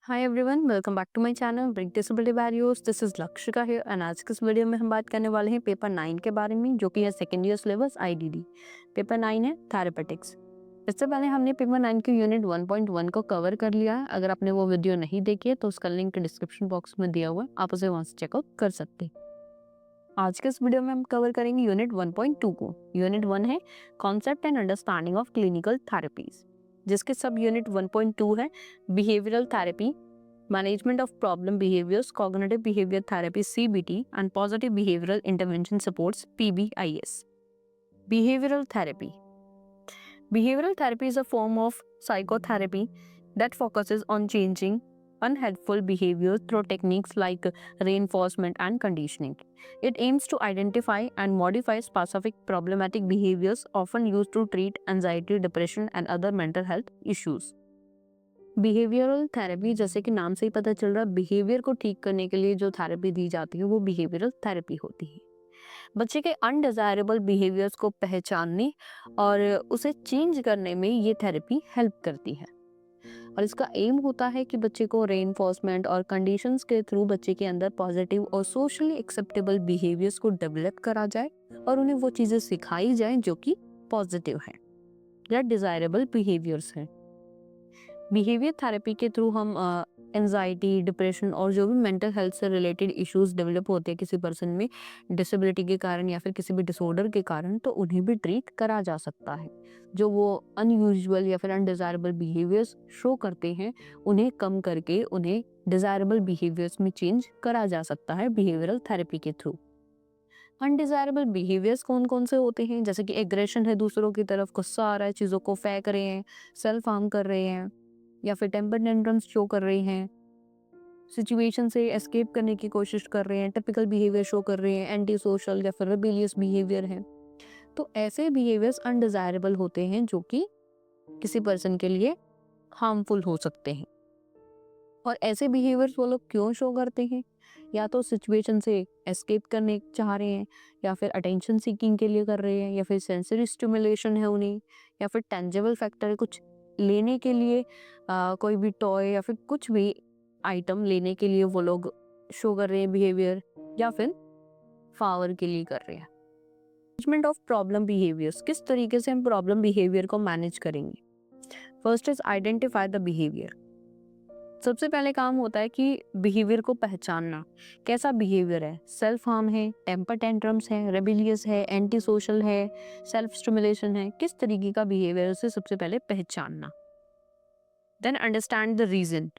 Hi everyone, welcome back to my channel break disability barriers. This is Lakshika here and आज के इस video में हम बात करने वाले हैं पेपर 9 के बारे में, जो कि है second year syllabus IDD. Paper 9 है थेरेपेटिक्स। इससे पहले हमने पेपर 9 के यूनिट 1.1 को कवर कर लिया है। अगर आपने वो वीडियो नहीं देखी है तो उसका लिंक डिस्क्रिप्शन बॉक्स में दिया हुआ है, आप उसे वहां से चेकआउट कर सकते हैं। आज के इस वीडियो में हम कवर करेंगे यूनिट 1.2 को। यूनिट 1 है concept and understanding of clinical therapies, जिसके सब यूनिट 1.2 है behavioural therapy, Management of Problem Behaviors, Cognitive Behavior Therapy (CBT) and Positive Behavioral Intervention Supports (PBIS). Behavioral Therapy. Behavioral therapy is a form of psychotherapy that focuses on changing unhelpful behaviors through techniques like reinforcement and conditioning. It aims to identify and modify specific problematic behaviors often used to treat anxiety, depression, and other mental health issues. Behavioural therapy, जैसे कि नाम से ही पता चल रहा है, behaviour को ठीक करने के लिए जो थेरेपी दी जाती है वो बिहेवियरल थेरेपी होती है। बच्चे के अनडिजायरेबल बिहेवियर्स को पहचानने और उसे चेंज करने में ये थेरेपी हेल्प करती है। और इसका एम होता है कि बच्चे को रेनफोर्समेंट और कंडीशंस के थ्रू बच्चे के अंदर पॉजिटिव और सोशली एक्सेप्टेबल बिहेवियर्स को डेवलप करा जाए और उन्हें वो चीज़ें सिखाई जाए जो कि पॉजिटिव हैं या डिजायरेबल बिहेवियर्स हैं। बिहेवियर थेरेपी के थ्रू हम एंजाइटी, डिप्रेशन और जो भी मेंटल हेल्थ से रिलेटेड इश्यूज डेवलप होते हैं किसी पर्सन में डिसेबिलिटी के कारण या फिर किसी भी डिसऑर्डर के कारण, तो उन्हें भी ट्रीट करा जा सकता है। जो वो अनयूजुअल या फिर अनडिजायरेबल बिहेवियर्स शो करते हैं उन्हें कम करके उन्हें डिजायरेबल बिहेवियर्स में चेंज करा जा सकता है बिहेवियरल थेरेपी के थ्रू। अनडिजायरेबल बिहेवियर्स कौन कौन से होते हैं? जैसे कि एग्रेशन है, दूसरों की तरफ गुस्सा आ रहा है, चीज़ों को फेंक रहे हैं, सेल्फ हार्म कर रहे हैं या फिर टेम्पर टेंट्रम्स शो कर रहे हैं, सिचुएशन से एस्केप करने की कोशिश कर रहे हैं, टिपिकल बिहेवियर शो कर रहे हैं, एंटी सोशल या फिर रिबेलियस बिहेवियर है। तो ऐसे बिहेवियर्स अनडिजायरेबल होते हैं जो कि किसी पर्सन के लिए हार्मफुल हो सकते हैं। और ऐसे बिहेवियर्स वो लोग क्यों शो करते हैं? या तो सिचुएशन से एस्केप करने चाह रहे हैं, या फिर अटेंशन सीकिंग के लिए कर रहे हैं, या फिर सेंसरी स्टिमुलेशन है उन्हें, या फिर टेंजिबल फैक्टर है कुछ लेने के लिए, कोई भी टॉय या फिर कुछ भी आइटम लेने के लिए वो लोग शो कर रहे हैं बिहेवियर, या फिर पावर के लिए कर रहे हैं। मैनेजमेंट ऑफ प्रॉब्लम बिहेवियर्स, किस तरीके से हम प्रॉब्लम बिहेवियर को मैनेज करेंगे? First is identify the behaviour. सबसे पहले काम होता है कि बिहेवियर को पहचानना। कैसा बिहेवियर है? सेल्फ हार्म है, टेम्पर टेंट्रम्स है, रेबिलियस है, एंटी सोशल है, सेल्फ स्टिमुलेशन है, किस तरीके का बिहेवियर है उसे सबसे पहले पहचानना। देन अंडरस्टैंड द रीजन,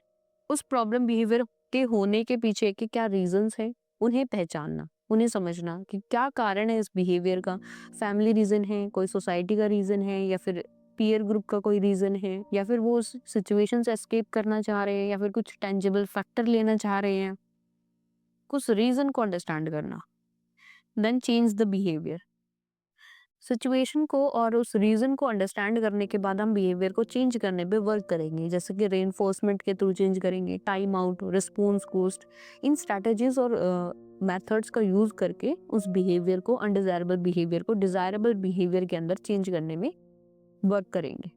उस प्रॉब्लम बिहेवियर के होने के पीछे के क्या रीजंस है उन्हें पहचानना, उन्हें समझना कि क्या कारण है इस बिहेवियर का। फैमिली रीजन है, कोई सोसाइटी का रीजन है, या फिर पीयर ग्रुप का कोई रीजन है, या फिर वो उस सिचुएशन से एस्केप करना चाह रहे हैं, या फिर कुछ टेंजिबल फैक्टर लेना चाह रहे हैं। कुछ रीजन को अंडरस्टैंड करना। Then change the behaviour. Situation को और उस रीजन को अंडरस्टैंड करने के बाद हम बिहेवियर को चेंज करने पे वर्क करेंगे, जैसे कि रेनफोर्समेंट के थ्रू चेंज करेंगे, टाइम आउट, रिस्पॉन्स कोस्ट, इन स्ट्रैटेजीज और मेथड्स का यूज करके उस बिहेवियर को, अनडिजायरेबल बिहेवियर को डिजायरेबल बिहेवियर के अंदर चेंज करने में वर्क करेंगे।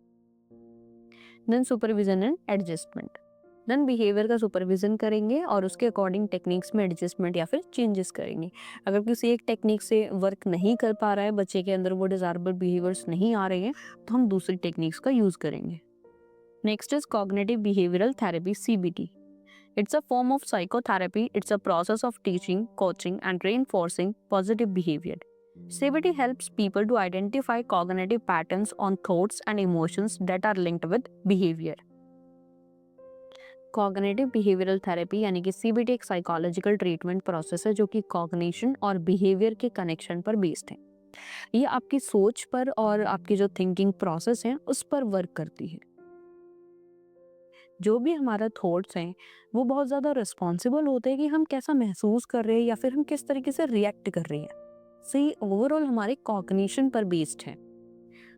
Then supervision and adjustment. Then behaviour का सुपरविजन करेंगे और उसके अकॉर्डिंग टेक्निक्स में एडजस्टमेंट या फिर चेंजेस करेंगे। अगर किसी एक टेक्निक से वर्क नहीं कर पा रहा है, बच्चे के अंदर वो डिजायरेबल बिहेवियर्स नहीं आ रहे हैं, तो हम दूसरी टेक्निक्स का यूज करेंगे। Next is cognitive behavioural therapy (CBT). It's a form of psychotherapy. It's a process of teaching, coaching, and reinforcing positive behavior. CBT helps people to identify cognitive patterns on thoughts and emotions that are linked with behavior. Cognitive behavioural therapy यानी कि CBT एक psychological treatment process है जो कि cognition और behaviour के connection पर based है। ये आपकी सोच पर और आपकी जो थिंकिंग प्रोसेस है उस पर वर्क करती है। जो भी हमारा थॉट्स हैं वो बहुत ज़्यादा रिस्पॉन्सिबल होते हैं कि हम कैसा महसूस कर रहे हैं या फिर हम किस तरीके से रिएक्ट कर रहे हैं। सो ये ओवरऑल हमारे कॉग्निशन पर बेस्ड है।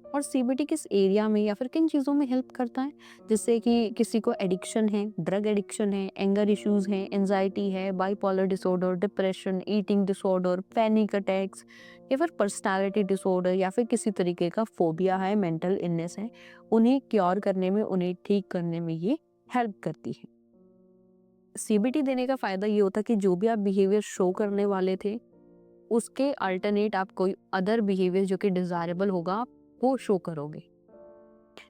और CBT किस एरिया में या फिर किन चीज़ों में हेल्प करता है? जिससे कि किसी को एडिक्शन है, ड्रग एडिक्शन है, एंगर इश्यूज हैं, एंजाइटी है, bipolar disorder, depression, eating disorder, panic attacks, या फिर पर्सनालिटी डिसऑर्डर, या फिर किसी तरीके का फोबिया है, मेंटल इलनेस है, उन्हें क्योर करने में, उन्हें ठीक करने में ये हेल्प करती है। सीबीटी देने का फायदा ये होता है कि जो भी आप बिहेवियर शो करने वाले थे, उसके अल्टरनेट आप कोई अदर बिहेवियर जो कि डिजायरेबल होगा वो शो करोगे।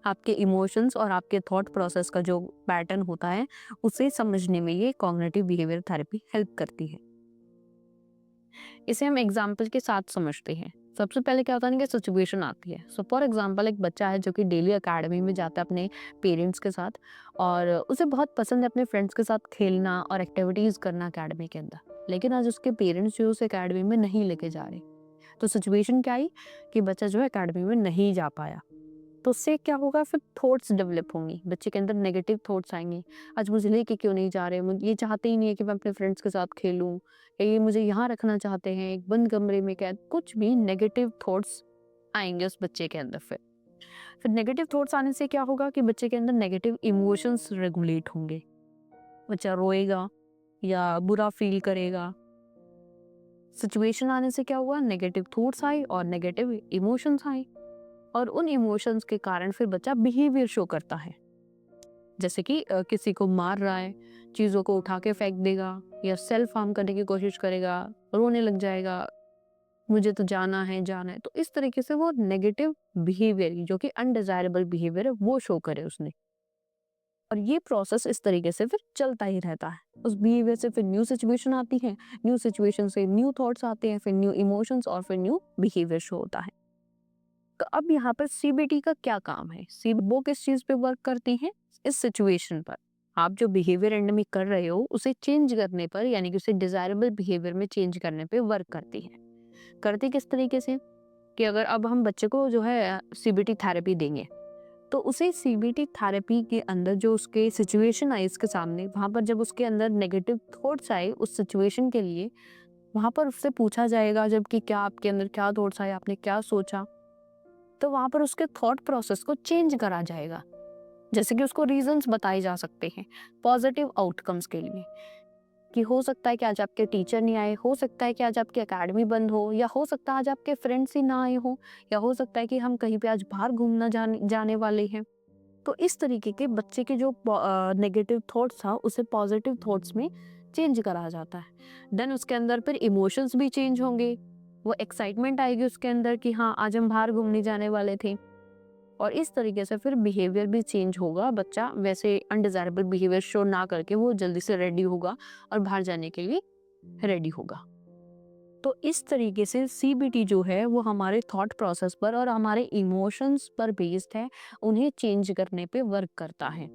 आपके इमोशंस और आपके थॉट प्रोसेस का जो पैटर्न होता है उसे समझने में ये कॉग्निटिव बिहेवियर थेरेपी हेल्प करती है। इसे हम एग्जाम्पल के साथ समझते हैं। सबसे पहले क्या होता है ना कि सिचुएशन आती है। सो फॉर एग्जाम्पल एक बच्चा है जो कि डेली अकेडमी में जाता है अपने पेरेंट्स के साथ, और उसे बहुत पसंद है अपने फ्रेंड्स के साथ खेलना और एक्टिविटीज करना अकेडमी के अंदर, लेकिन आज उसके पेरेंट्स जो उसे अकेडमी में नहीं लेके जा रहे। तो सिचुएशन क्या आई कि बच्चा जो है अकेडमी में नहीं जा पाया। तो उससे क्या होगा, फिर थॉट्स डेवलप होंगी, बच्चे के अंदर नेगेटिव थॉट्स आएंगे। आज मुझे लेके क्यों नहीं जा रहे, ये चाहते ही नहीं है कि मैं अपने फ्रेंड्स के साथ खेलूं, या ये मुझे यहाँ रखना चाहते हैं एक बंद कमरे में कैद। कुछ भी नेगेटिव थॉट्स आएंगे उस बच्चे के अंदर। फिर नेगेटिव थॉट्स आने से क्या होगा कि बच्चे के अंदर नेगेटिव इमोशंस रेगुलेट होंगे। बच्चा रोएगा या बुरा फील करेगा। सिचुएशन आने से क्या हुआ, नेगेटिव थॉट्स आए और नेगेटिव इमोशंस आए, और उन इमोशंस के कारण फिर बच्चा बिहेवियर शो करता है। जैसे कि किसी को मार रहा है, चीज़ों को उठा के फेंक देगा, या सेल्फ हार्म करने की कोशिश करेगा, रोने लग जाएगा, मुझे तो जाना है जाना है। तो इस तरीके से वो नेगेटिव बिहेवियर जो कि अनडिजायरेबल बिहेवियर है वो शो करे उसने। और ये प्रोसेस इस तरीके से फिर चलता ही रहता है। उस बिहेवियर से फिर न्यू सिचुएशन आती है, न्यू सिचुएशन से न्यू थॉट्स आते हैं, फिर न्यू इमोशंस, और फिर न्यू बिहेवियर शो होता है। तो अब यहाँ पर सीबीटी का क्या काम है, वो किस चीज पे वर्क करती है, इस सिचुएशन पर। आप जो बिहेवियर एंड में कर रहे हो उसे चेंज करने पर, यानी कि उसे डिजायरेबल बिहेवियर में चेंज करने पे वर्क करती है। करती किस तरीके से कि अगर अब हम बच्चे को जो है सीबीटी थेरेपी देंगे, तो उसे सीबीटी थेरेपी के अंदर जो उसके सिचुएशन आई इसके सामने, वहां पर जब उसके अंदर नेगेटिव थॉट्स आए उस सिचुएशन के लिए, वहां पर उससे पूछा जाएगा जब कि क्या आपके अंदर क्या थॉट्स आए, आपने क्या सोचा। तो वहां पर उसके थॉट प्रोसेस को चेंज करा जाएगा। जैसे कि उसको रीजंस बताए जा सकते हैं पॉजिटिव आउटकम्स के लिए, कि हो सकता है कि आज आपके टीचर नहीं आए, हो सकता है कि आज आपकी एकेडमी बंद हो, या हो सकता है आज आपके फ्रेंड्स ही ना आए हो, या हो सकता है कि हम कहीं पे आज बाहर घूमना जाने वाले हैं। तो इस तरीके के बच्चे के जो नेगेटिव थॉट्स था उसे पॉजिटिव थॉट्स में चेंज करा जाता है। देन उसके अंदर फिर इमोशंस भी चेंज होंगे। वो एक्साइटमेंट आएगी उसके अंदर कि हाँ आज हम बाहर घूमने जाने वाले थे, और इस तरीके से फिर बिहेवियर भी चेंज होगा। बच्चा वैसे अनडिजायरेबल बिहेवियर शो ना करके वो जल्दी से रेडी होगा और बाहर जाने के लिए रेडी होगा। तो इस तरीके से सीबीटी जो है वो हमारे थॉट प्रोसेस पर और हमारे इमोशंस पर बेस्ड है, उन्हें चेंज करने पे वर्क करता है,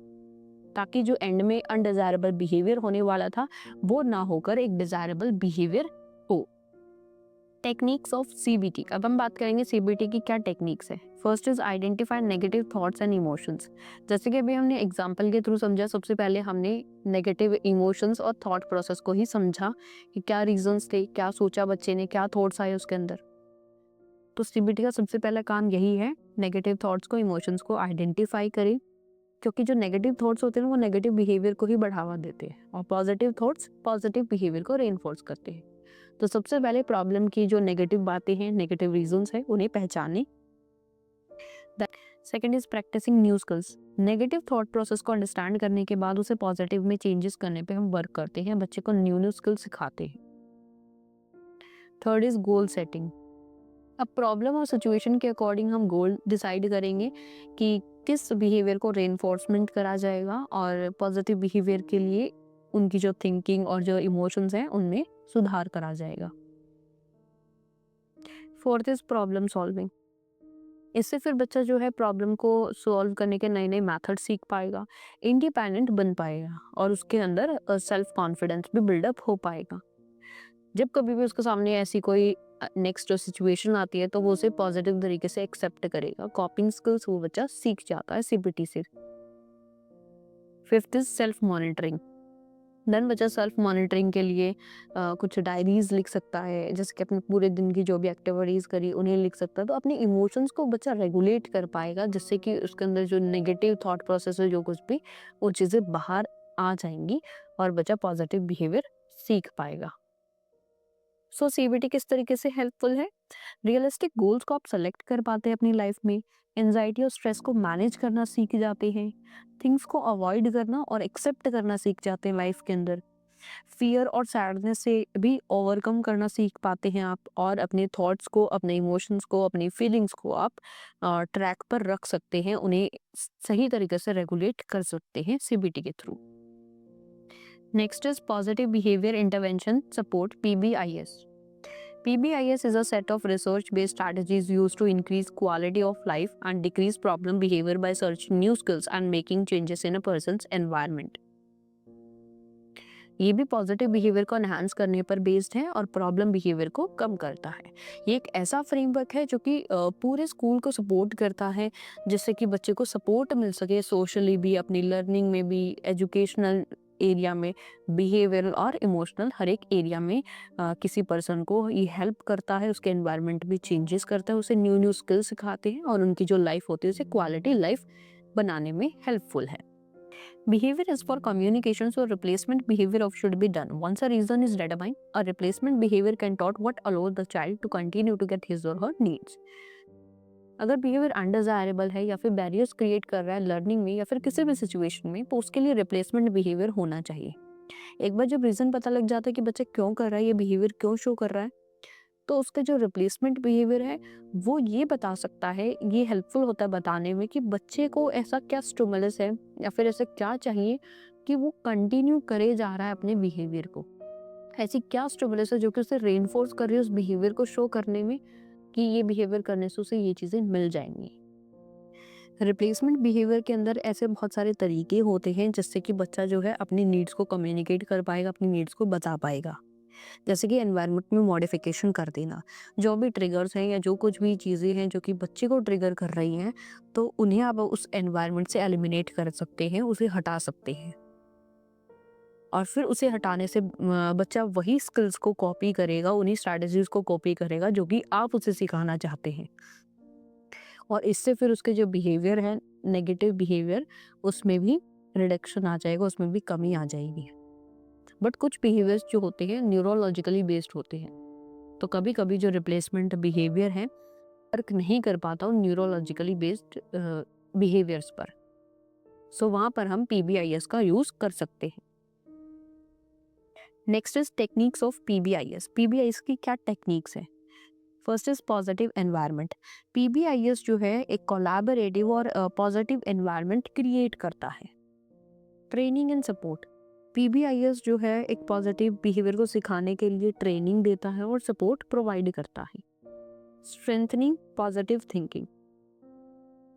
ताकि जो एंड में अनडिजायरेबल बिहेवियर होने वाला था वो ना होकर एक डिजायरेबल बिहेवियर हो। टेक्निक्स ऑफ सीबीटी, अब हम बात करेंगे सीबीटी की क्या टेक्निक्स है। First is identify negative thoughts and emotions. जैसे कि अभी हमने एग्जांपल के थ्रू समझा, सबसे पहले हमने नेगेटिव इमोशंस और थॉट प्रोसेस को ही समझा कि क्या रीजंस थे, क्या सोचा बच्चे ने, क्या थॉट्स आए उसके अंदर। तो सीबीटी का सबसे पहला काम यही है, नेगेटिव थॉट्स को, इमोशंस को आइडेंटिफाई करें, क्योंकि जो नेगेटिव थॉट्स होते हैं वो नेगेटिव बिहेवियर को ही बढ़ावा देते हैं, और पॉजिटिव थॉट्स पॉजिटिव बिहेवियर को रेनफोर्स करते हैं। तो सबसे पहले प्रॉब्लम की जो नेगेटिव बातें हैं, नेगेटिव रीजंस है, उन्हें पहचानें। Second is practising new skills. Negative thought process को अंडरस्टैंड करने के बाद उसे पॉजिटिव में चेंजेस करने पे हम वर्क करते हैं, बच्चे को न्यू न्यू स्किल सिखाते हैं। Third is goal setting. अब प्रॉब्लम और सिचुएशन के अकॉर्डिंग हम गोल डिसाइड करेंगे कि किस बिहेवियर को रेनफोर्समेंट करा जाएगा, और पॉजिटिव बिहेवियर के लिए उनकी जो थिंकिंग और जो इमोशंस हैं उनमें सुधार करा जाएगा। Fourth is problem solving. इससे फिर बच्चा जो है प्रॉब्लम को सॉल्व करने के नए नए मेथड सीख पाएगा, इंडिपेंडेंट बन पाएगा, और उसके अंदर सेल्फ कॉन्फिडेंस भी बिल्डअप हो पाएगा। जब कभी भी उसके सामने ऐसी कोई नेक्स्ट जो सिचुएशन आती है तो वो उसे पॉजिटिव तरीके से एक्सेप्ट करेगा। कॉपिंग स्किल्स वो बच्चा सीख जाता है सीबीटी से। Fifth is self monitoring. Then बच्चा सेल्फ मॉनिटरिंग के लिए कुछ डायरीज लिख सकता है, जैसे कि अपने पूरे दिन की जो भी एक्टिविटीज करी उन्हें लिख सकता है। तो अपने इमोशंस को बच्चा रेगुलेट कर पाएगा, जिससे कि उसके अंदर जो नेगेटिव थॉट प्रोसेस है जो कुछ भी, वो चीज़ें बाहर आ जाएंगी और बच्चा पॉजिटिव बिहेवियर सीख पाएगा। सो सीबीटी किस तरीके से हेल्पफुल है? रियलिस्टिक गोल्स को आप सेलेक्ट कर पाते हैं अपनी लाइफ में, एंजाइटी और स्ट्रेस को मैनेज करना सीख जाते हैं, थिंग्स को अवॉइड करना और एक्सेप्ट करना सीख जाते हैं लाइफ के अंदर, फियर और सैडनेस से भी ओवरकम करना सीख पाते हैं आप, और अपने थॉट्स को, अपने इमोशंस को, अपनी फीलिंग्स को आप ट्रैक पर रख सकते हैं, उन्हें सही तरीके से रेगुलेट कर सकते हैं सीबीटी के थ्रू। Next is positive behaviour intervention support, PBIS. PBIS is a set of research-based strategies used to increase quality of life and decrease problem behavior by searching new skills and making changes in a person's environment. ये भी positive behaviour को enhance करने पर based है और problem behaviour को कम करता है। ये एक ऐसा फ्रेमवर्क है जो कि पूरे स्कूल को सपोर्ट करता है, जिससे कि बच्चे को सपोर्ट मिल सके सोशली भी, अपनी लर्निंग में भी, एजुकेशनल एरिया में, बिहेवियरल और इमोशनल हर एक एरिया में किसी पर्सन को ये हेल्प करता है, उसके एनवायरनमेंट भी चेंजेस करता है, उसे न्यू न्यू स्किल सिखाते हैं और उनकी जो लाइफ होती है उसे क्वालिटी लाइफ बनाने में हेल्पफुल है। Behavior is for communication, so replacement behavior of should be done. Once a reason is determined, a replacement behavior can taught what allows the child to continue to get his or her needs. अगर behaviour undesirable है या फिर barriers create कर रहा है learning में या फिर किसी भी सिचुएशन में, तो उसके लिए रिप्लेसमेंट बिहेवियर होना चाहिए। एक बार जब रीजन पता लग जाता है कि बच्चा क्यों कर रहा है, ये बिहेवियर क्यों शो कर रहा है, तो उसका जो रिप्लेसमेंट बिहेवियर है वो ये बता सकता है, ये हेल्पफुल होता है बताने में कि बच्चे को ऐसा क्या स्टिमुलस है या फिर ऐसा क्या चाहिए कि वो कंटिन्यू करे जा रहा है अपने बिहेवियर को। ऐसी क्या स्टिमुलस है जो कि उसे रेनफोर्स कर रही है उस बिहेवियर को शो करने में कि ये बिहेवियर करने से उसे ये चीज़ें मिल जाएंगी। रिप्लेसमेंट बिहेवियर के अंदर ऐसे बहुत सारे तरीके होते हैं जिससे कि बच्चा जो है अपनी नीड्स को कम्युनिकेट कर पाएगा, अपनी नीड्स को बता पाएगा। जैसे कि एनवायरनमेंट में मॉडिफिकेशन कर देना, जो भी ट्रिगर्स हैं या जो कुछ भी चीज़ें हैं जो कि बच्चे को ट्रिगर कर रही हैं, तो उन्हें आप उस एनवायरनमेंट से एलिमिनेट कर सकते हैं, उसे हटा सकते हैं। और फिर उसे हटाने से बच्चा वही स्किल्स को कॉपी करेगा, उन्हीं स्ट्रैटेजीज को कॉपी करेगा जो कि आप उसे सिखाना चाहते हैं, और इससे फिर उसके जो बिहेवियर है, नेगेटिव बिहेवियर, उसमें भी रिडक्शन आ जाएगा, उसमें भी कमी आ जाएगी। बट कुछ बिहेवियर्स जो होते हैं न्यूरोलॉजिकली बेस्ड होते हैं, तो कभी कभी जो रिप्लेसमेंट बिहेवियर है वर्क नहीं कर पाता उन न्यूरोलॉजिकली बेस्ड बिहेवियर्स पर, सो वहाँ पर हम पीबीआईएस का यूज कर सकते हैं। Next is techniques of PBIS. PBIS की क्या टेक्निक्स है? First is positive environment. PBIS जो है एक कोलैबोरेटिव और पॉजिटिव एनवायरनमेंट क्रिएट करता है। Training and support. पीबीआईएस जो है एक पॉजिटिव बिहेवियर को सिखाने के लिए ट्रेनिंग देता है और सपोर्ट प्रोवाइड करता है। Strengthening positive thinking.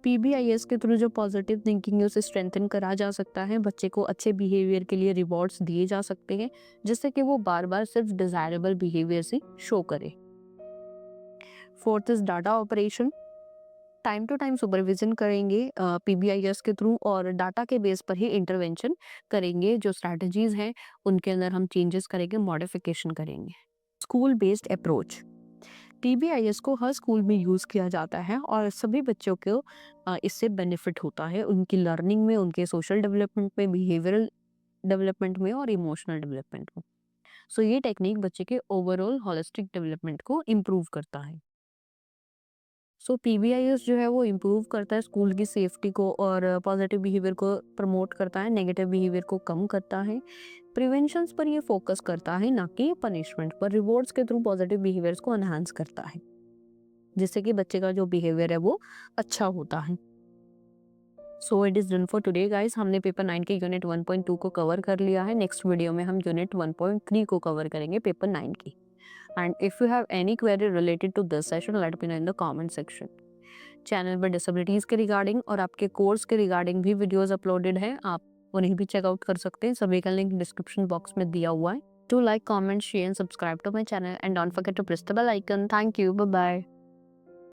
पीबीआईएस के थ्रू जो पॉजिटिव थिंकिंग है उसे स्ट्रेंथन करा जा सकता है, बच्चे को अच्छे बिहेवियर के लिए रिवॉर्ड्स दिए जा सकते हैं जिससे कि वो बार बार सिर्फ डिजायरेबल बिहेवियर से शो करे। Fourth is data operation. Time to time supervision करेंगे पीबीआईएस के थ्रू और डाटा के बेस पर ही इंटरवेंशन करेंगे, जो स्ट्रैटेजीज हैं उनके अंदर हम चेंजेस करेंगे, मॉडिफिकेशन करेंगे। School based approach. पीबीआईएस को हर स्कूल में यूज़ किया जाता है और सभी बच्चों को इससे बेनिफिट होता है, उनकी लर्निंग में, उनके सोशल डेवलपमेंट में, बिहेवियरल डेवलपमेंट में और इमोशनल डेवलपमेंट में। सो ये टेक्निक बच्चे के ओवरऑल होलिस्टिक डेवलपमेंट को इम्प्रूव करता है। सो पीबीआईएस जो है वो इम्प्रूव करता है स्कूल की सेफ्टी को और पॉजिटिव बिहेवियर को प्रमोट करता है, नेगेटिव बिहेवियर को कम करता है, प्रिवेंशंस पर ये फोकस करता है ना कि पनिशमेंट पर, रिवॉर्ड्स के थ्रू पॉजिटिव बिहेवियर्स को एनहांस करता है जिससे कि बच्चे का जो बिहेवियर है वो अच्छा होता है। So it is done for today guys. हमने पेपर 9 के यूनिट 1.2 को कवर कर लिया है। नेक्स्ट वीडियो में हम यूनिट 1.3 को कवर करेंगे पेपर 9 की। And if you have any query related to this session, let me know in the comment section. Channel पर डिसेबिलिटीज़ के रिगार्डिंग और आपके कोर्स के रिगार्डिंग भी वीडियोस अपलोडेड हैं, आप उन्हें भी चेकआउट कर सकते हैं। सभी का लिंक डिस्क्रिप्शन बॉक्स में दिया हुआ है। To like, comment, share and subscribe to my channel and don't forget to press the bell icon. Thank you, bye bye.